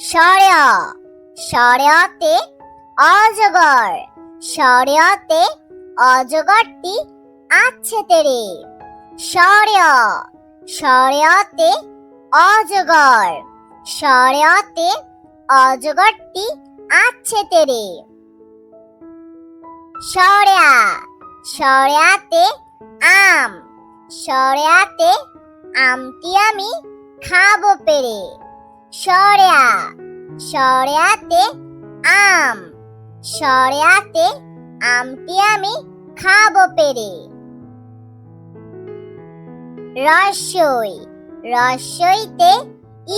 সরেয়া সরেয়াতে অজগর, সরেয়াতে অজগরটি আছে তেরে। সরেয়া সরেয়াতে অজগর, সরেয়াতে অজগরটি আছে তেরে। সরেয়া সরেয়াতে আম, সরেয়াতে আমটি আমি খাবো পেরে। সরেয়া সরেয়াতে আম, সরেয়াতে আমটি আমি খাবো পেরে। রস্যই রস্যইতে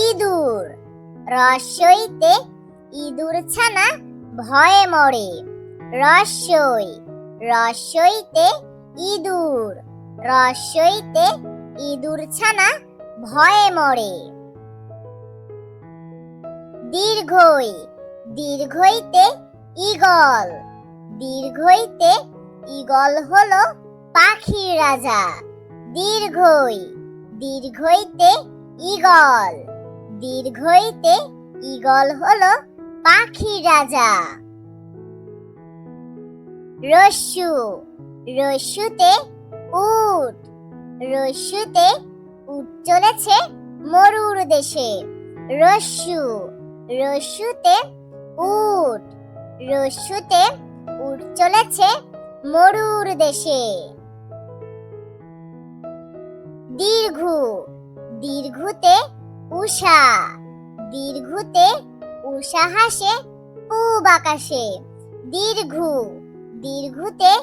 ইঁদুর, রস্যইতে ইঁদুর ছানা ভয়ে মরে। রস্যই রস্যইতে ইঁদুর, রস্যইতে ইঁদুর ছানা ভয়ে মরে। দীর্ঘই দীর্ঘইতে ঈগল, দীর্ঘইতে ঈগল হলো পাখির রাজা। দীর্ঘই দীর্ঘইতে ঈগল, দীর্ঘইতে ঈগল হলো পাখির রাজা। রস্যু রস্যুতে উট, রস্যুতে উট চলেছে মরুর দেশে। রস্যু রস্যুতে উট, রস্যুতে উট চলেছে মরুর দেশে। দীর্ঘু দীর্ঘুতে উষা, দীর্ঘুতে উষা হাসে পূব আকাশে। দীর্ঘু দীর্ঘুতে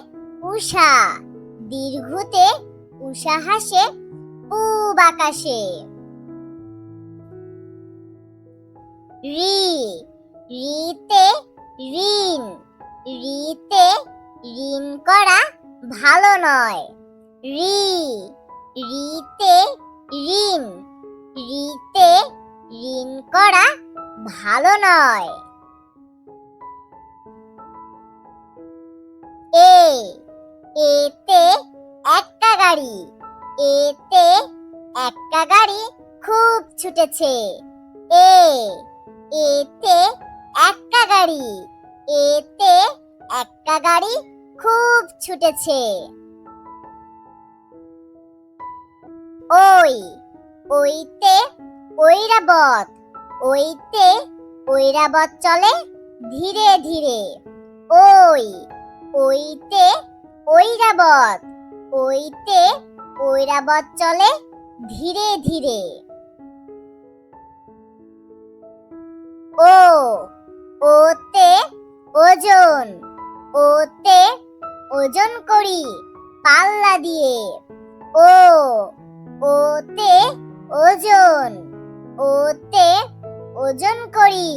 উষা, দীর্ঘুতে উষা হাসে পূব আকাশে। রি রিতে ঋণ, রিতে ঋণ করা ভালো নয়। রি রিতে ঋণ, রিতে ঋণ করা ভালো নয়। এতে একটা গাড়ি, এতে একটা গাড়ি খুব ছুটেছে। এতে একটা গাড়ি, এতে একটা গাড়ি খুব ছুটেছে। ওই ওইতে ঐরাবত, ওইতে ঐরাবত চলে ধীরে ধীরে। ওই ওইতে ঐরাবত, ওইতে ঐরাবত চলে ধীরে ধীরে। ওতে ওজন, ওতে ওজন করি পাল্লা দিয়ে। ওতে ওজন, ওতে ওজন করি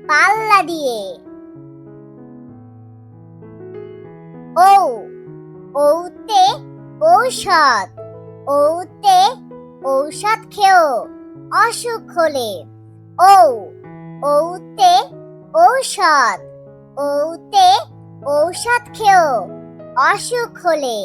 পাল্লা দিয়ে। ওতে ঔষধ, ওতে ঔষধ খেও অসুখ হলে। ওতে ঔষধ, ওতে ঔষধ খেও অসুখ হলে।